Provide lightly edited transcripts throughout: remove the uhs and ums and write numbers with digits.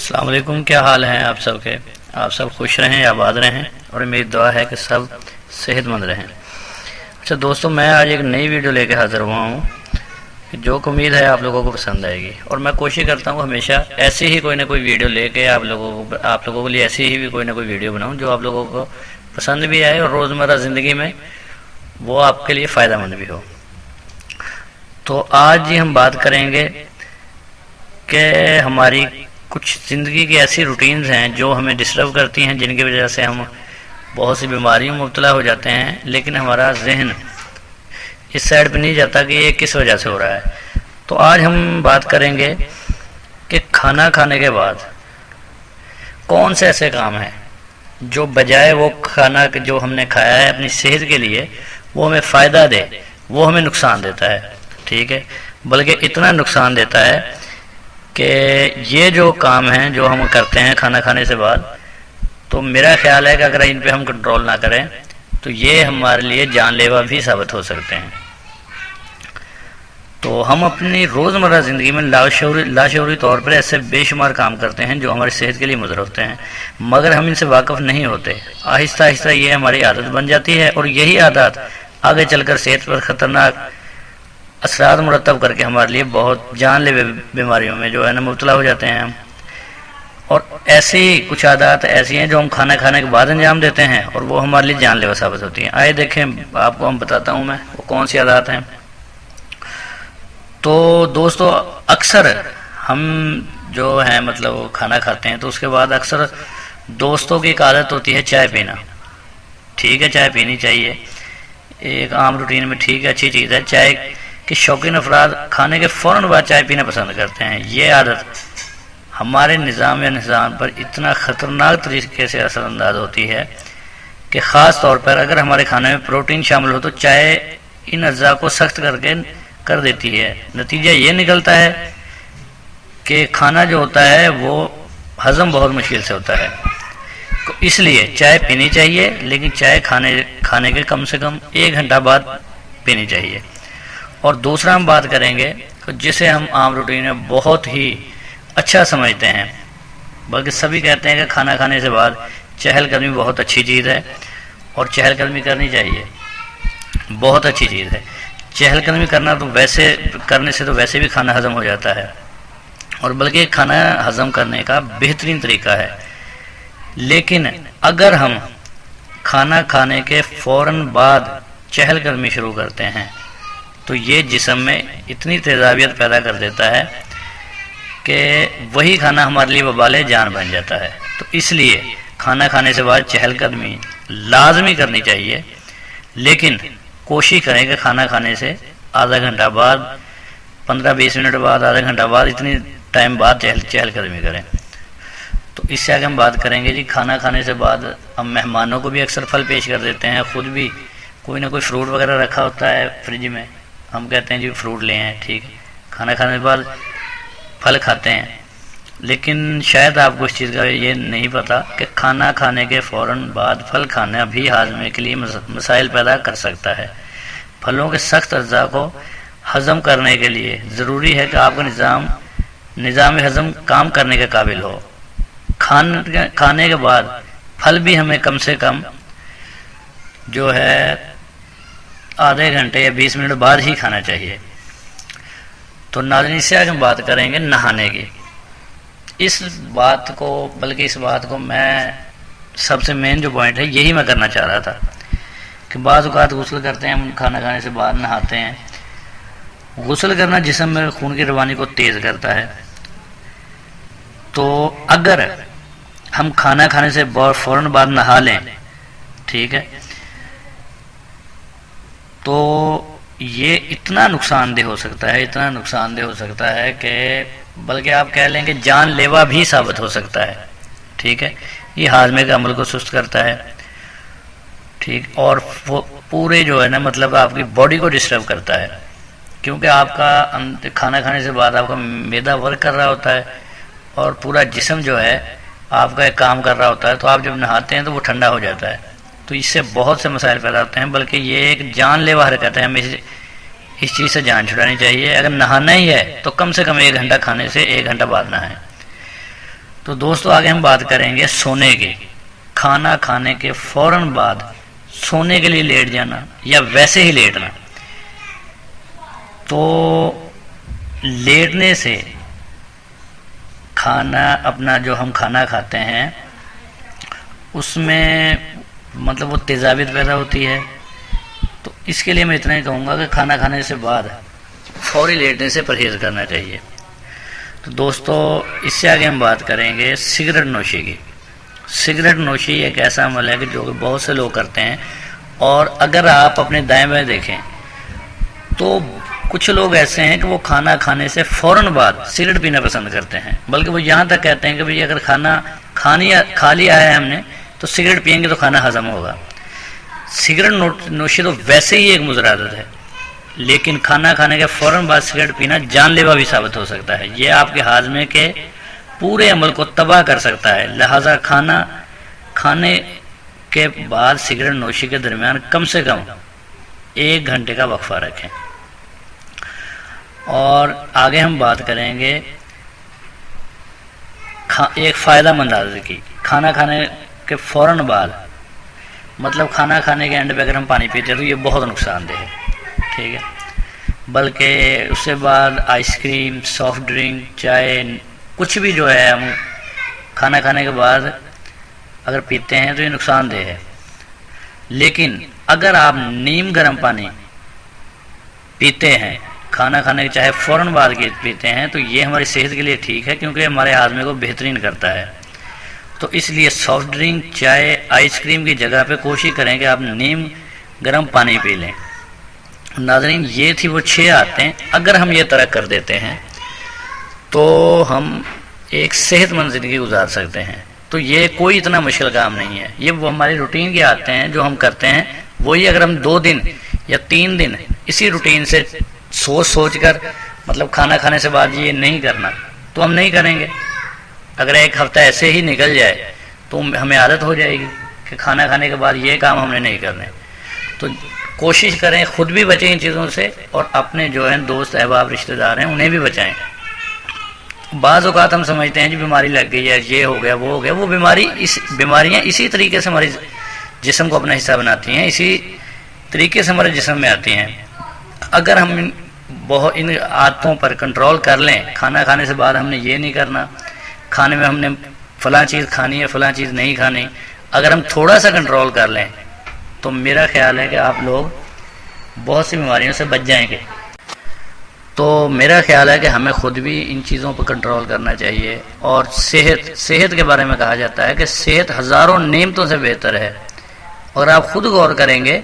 السلام علیکم، کیا حال ہیں آپ سب کے؟ آپ سب خوش رہیں، آباد رہیں، اور میری دعا ہے کہ سب صحت مند رہیں۔ اچھا دوستو، میں آج ایک نئی ویڈیو لے کے حاضر ہوا ہوں کہ جو امید ہے آپ لوگوں کو پسند آئے گی، اور میں کوشش کرتا ہوں ہمیشہ ایسی ہی کوئی نہ کوئی ویڈیو لے کے آپ لوگوں کے لیے ایسی ہی بھی کوئی نہ کوئی ویڈیو بناؤں جو آپ لوگوں کو پسند بھی آئے اور روزمرہ زندگی میں وہ آپ کے لیے فائدہ مند بھی ہو۔ تو آج ہم بات کریں گے کہ ہماری کچھ زندگی کی ایسی روٹینز ہیں جو ہمیں ڈسٹرب کرتی ہیں، جن کی وجہ سے ہم بہت سی بیماریوں میں مبتلا ہو جاتے ہیں، لیکن ہمارا ذہن اس سائڈ پہ نہیں جاتا کہ یہ کس وجہ سے ہو رہا ہے۔ تو آج ہم بات کریں گے کہ کھانا کھانے کے بعد کون سے ایسے کام ہیں جو بجائے وہ کھانا جو ہم نے کھایا ہے اپنی صحت کے لیے وہ ہمیں فائدہ دے، وہ ہمیں نقصان دیتا ہے، ٹھیک ہے، بلکہ اتنا نقصان دیتا ہے کہ یہ جو کام ہیں جو ہم کرتے ہیں کھانا کھانے سے بعد، تو میرا خیال ہے کہ اگر ان پہ ہم کنٹرول نہ کریں تو یہ ہمارے لیے جان لیوا بھی ثابت ہو سکتے ہیں۔ تو ہم اپنی روزمرہ زندگی میں لاشعوری طور پر ایسے بے شمار کام کرتے ہیں جو ہماری صحت کے لیے مضر ہوتے ہیں، مگر ہم ان سے واقف نہیں ہوتے۔ آہستہ آہستہ یہ ہماری عادت بن جاتی ہے، اور یہی عادت آگے چل کر صحت پر خطرناک اثرات مرتب کر کے ہمارے لیے بہت جان لیوا بیماریوں میں جو ہے نا مبتلا ہو جاتے ہیں۔ اور ایسی کچھ عادات ایسی ہیں جو ہم کھانا کھانے کے بعد انجام دیتے ہیں اور وہ ہمارے لیے جان لیوا ثابت ہوتی ہیں۔ آئے دیکھیں، آپ کو ہم بتاتا ہوں میں وہ کون سی عادات ہیں۔ تو دوستو، اکثر ہم جو ہیں مطلب کھانا کھاتے ہیں تو اس کے بعد اکثر دوستوں کی ایک عادت ہوتی ہے چائے پینا، ٹھیک ہے، چائے پینی چاہیے، ایک عام روٹین میں ٹھیک ہے، اچھی چیز ہے۔ چائے کے شوقین افراد کھانے کے فوراً بعد چائے پینا پسند کرتے ہیں۔ یہ عادت ہمارے نظام پر اتنا خطرناک طریقے سے اثر انداز ہوتی ہے کہ خاص طور پر اگر ہمارے کھانے میں پروٹین شامل ہو تو چائے ان اجزاء کو سخت کر دیتی ہے۔ نتیجہ یہ نکلتا ہے کہ کھانا جو ہوتا ہے وہ ہضم بہت مشکل سے ہوتا ہے۔ تو اس لیے چائے پینی چاہیے، لیکن چائے کھانے کے کم سے کم 1 گھنٹہ بعد پینی چاہیے۔ اور دوسرا ہم بات کریں گے جسے ہم عام روٹین میں بہت ہی اچھا سمجھتے ہیں، بلکہ سبھی کہتے ہیں کہ کھانا کھانے سے بعد چہل قدمی بہت اچھی چیز ہے اور چہل قدمی کرنی چاہیے، بہت اچھی چیز ہے۔ چہل قدمی کرنے سے تو ویسے بھی کھانا ہضم ہو جاتا ہے، اور بلکہ کھانا ہضم کرنے کا بہترین طریقہ ہے۔ لیکن اگر ہم کھانا کھانے کے فوراً بعد چہل قدمی شروع کرتے ہیں تو یہ جسم میں اتنی تیزابیت پیدا کر دیتا ہے کہ وہی کھانا ہمارے لیے وبال جان بن جاتا ہے۔ تو اس لیے کھانا کھانے سے بعد چہل قدمی لازمی کرنی چاہیے، لیکن کوشش کریں کہ کھانا کھانے سے آدھا گھنٹہ بعد، 15-20 منٹ بعد، آدھا گھنٹہ بعد، اتنی ٹائم بعد چہل قدمی کریں۔ تو اس سے آگے ہم بات کریں گے جی کھانا کھانے سے بعد ہم مہمانوں کو بھی اکثر پھل پیش کر دیتے ہیں، خود بھی کوئی نہ کوئی فروٹ وغیرہ رکھا ہوتا ہے فریج میں، ہم کہتے ہیں جی فروٹ لے ہیں، ٹھیک ہے، کھانا کھانے کے بعد پھل کھاتے ہیں، لیکن شاید آپ کو اس چیز کا یہ نہیں پتا کہ کھانا کھانے کے فوراً بعد پھل کھانا بھی ہاضمے کے لیے مسائل پیدا کر سکتا ہے۔ پھلوں کے سخت اجزاء کو ہضم کرنے کے لیے ضروری ہے کہ آپ کا نظام ہضم کام کرنے کے قابل ہو۔ کھانے کے بعد پھل بھی ہمیں کم سے کم جو ہے آدھے گھنٹے یا 20 منٹ بعد ہی کھانا چاہیے۔ تو ناظرین، اس سے آج ہم بات کریں گے نہانے کی۔ اس بات کو میں سب سے مین جو پوائنٹ ہے یہی میں کرنا چاہ رہا تھا کہ بعض اوقات غسل کرتے ہیں ہم، کھانا کھانے سے بعد نہاتے ہیں۔ غسل کرنا جسم میں خون کی روانی کو تیز کرتا ہے، تو اگر ہم کھانا کھانے سے فوراً بعد نہا لیں، ٹھیک ہے، تو یہ اتنا نقصان دہ ہو سکتا ہے کہ بلکہ آپ کہہ لیں کہ جان لیوا بھی ثابت ہو سکتا ہے، ٹھیک ہے۔ یہ ہاضمے کے عمل کو سست کرتا ہے، ٹھیک، اور پورے جو ہے نا مطلب آپ کی باڈی کو ڈسٹرب کرتا ہے، کیونکہ آپ کا کھانا کھانے سے بعد آپ کا معدہ ورک کر رہا ہوتا ہے اور پورا جسم جو ہے آپ کا ایک کام کر رہا ہوتا ہے، تو آپ جب نہاتے ہیں تو وہ ٹھنڈا ہو جاتا ہے، تو اس سے بہت سے مسائل پیدا ہوتے ہیں، بلکہ یہ ایک جان لیوا حرکت ہے، ہمیں اس چیز سے جان چھڑانی چاہیے۔ اگر نہانا ہی ہے تو کم سے کم 1 گھنٹہ کھانے سے 1 گھنٹہ بعد نہائیں۔ تو دوستو آگے ہم بات کریں گے سونے کی. کھانا کھانے کے فوراً بعد سونے کے لیے لیٹ جانا یا ویسے ہی لیٹنا. تو لیٹنے سے کھانا اپنا جو ہم کھانا کھاتے ہیں اس میں مطلب وہ تیزابیت پیدا ہوتی ہے. تو اس کے لیے میں اتنا ہی کہوں گا کہ کھانا کھانے سے بعد فوری لیٹنے سے پرہیز کرنا چاہیے. تو دوستو اس سے آگے ہم بات کریں گے سگریٹ نوشی کی. سگریٹ نوشی ایک ایسا عمل ہے کہ جو بہت سے لوگ کرتے ہیں، اور اگر آپ اپنے دائیں بائیں دیکھیں تو کچھ لوگ ایسے ہیں کہ وہ کھانا کھانے سے فوراً بعد سگریٹ پینا پسند کرتے ہیں، بلکہ وہ یہاں تک کہتے ہیں کہ بھئی اگر کھانا کھا لیا ہے ہم نے تو سگریٹ پئیں گے تو کھانا ہضم ہوگا. سگریٹ نوشی تو ویسے ہی ایک مضر عادت ہے، لیکن کھانا کھانے کے فوراً بعد سگریٹ پینا جان لیوا بھی ثابت ہو سکتا ہے. یہ آپ کے ہاضمے کے پورے عمل کو تباہ کر سکتا ہے. لہٰذا کھانا کھانے کے بعد سگریٹ نوشی کے درمیان کم سے کم 1 گھنٹے کا وقفہ رکھیں. اور آگے ہم بات کریں گے ایک فائدہ مند عادت کی. کھانا کھانے کے فوراً بعد مطلب کھانا کھانے کے اینڈ پہ اگر ہم پانی پیتے ہیں تو یہ بہت نقصان دہ ہے، ٹھیک ہے. بلکہ اس کے بعد آئس کریم، سافٹ ڈرنک، چائے، کچھ بھی جو ہے ہم کھانا کھانے کے بعد اگر پیتے ہیں تو یہ نقصان دہ ہے. لیکن اگر آپ نیم گرم پانی پیتے ہیں کھانا کھانے کے چاہے فوراً بعد کے پیتے ہیں تو یہ ہماری صحت کے لیے ٹھیک ہے، کیونکہ ہمارے ہاضمے کو بہترین کرتا ہے. تو اس لیے سافٹ ڈرنک، چائے، آئس کریم کی جگہ پہ کوشش کریں کہ آپ نیم گرم پانی پی لیں. ناظرین یہ تھی وہ 6 عادتیں. اگر ہم یہ ترک کر دیتے ہیں تو ہم ایک صحت مند زندگی گزار سکتے ہیں. تو یہ کوئی اتنا مشکل کام نہیں ہے. یہ وہ ہماری روٹین کی عادتیں ہیں جو ہم کرتے ہیں. وہی اگر ہم 2 دن یا 3 دن اسی روٹین سے سوچ کر مطلب کھانا کھانے سے بعد یہ نہیں کرنا تو ہم نہیں کریں گے. اگر 1 ہفتہ ایسے ہی نکل جائے تو ہمیں عادت ہو جائے گی کہ کھانا کھانے کے بعد یہ کام ہم نے نہیں کرنے. تو کوشش کریں خود بھی بچیں ان چیزوں سے، اور اپنے جو ہیں دوست احباب رشتہ دار ہیں انہیں بھی بچائیں. بعض اوقات ہم سمجھتے ہیں کہ بیماری لگ گئی ہے، یہ ہو گیا وہ ہو گیا. وہ بیماریاں اسی طریقے سے ہمارے جسم کو اپنا حصہ بناتی ہیں، اسی طریقے سے ہمارے جسم میں آتی ہیں. اگر ہم ان عادتوں پر کنٹرول کر لیں، کھانا کھانے سے بعد ہم نے یہ نہیں کرنا، کھانے میں ہم نے فلاں چیز کھانی ہے فلاں چیز نہیں کھانی، اگر ہم تھوڑا سا کنٹرول کر لیں تو میرا خیال ہے کہ آپ لوگ بہت سی بیماریوں سے بچ جائیں گے. تو میرا خیال ہے کہ ہمیں خود بھی ان چیزوں پر کنٹرول کرنا چاہیے. اور صحت کے بارے میں کہا جاتا ہے کہ صحت ہزاروں نعمتوں سے بہتر ہے. اور آپ خود غور کریں گے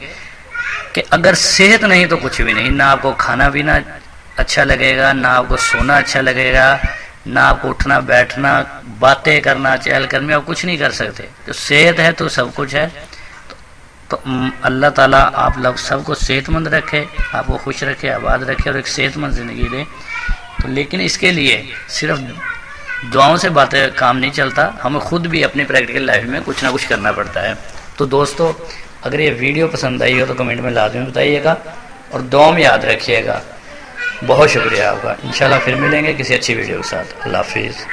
کہ اگر صحت نہیں تو کچھ بھی نہیں. نہ آپ کو کھانا پینا اچھا لگے گا، نہ آپ کو سونا اچھا لگے گا، نہ آپ کو اٹھنا بیٹھنا، باتیں کرنا، چہل قدمی آپ کچھ نہیں کر سکتے. تو صحت ہے تو سب کچھ ہے. تو اللہ تعالیٰ آپ لوگ سب کو صحت مند رکھے، آپ کو خوش رکھے، آباد رکھے اور ایک صحت مند زندگی دے. تو لیکن اس کے لیے صرف دعاؤں سے باتیں کام نہیں چلتا، ہمیں خود بھی اپنی پریکٹیکل لائف میں کچھ نہ کچھ کرنا پڑتا ہے. تو دوستو اگر یہ ویڈیو پسند آئی ہو تو کمنٹ میں لازمی بتائیے گا، اور دعاؤں میں یاد رکھیے گا. بہت شکریہ آپ کا. انشاءاللہ پھر ملیں گے کسی اچھی ویڈیو کے ساتھ. اللہ حافظ.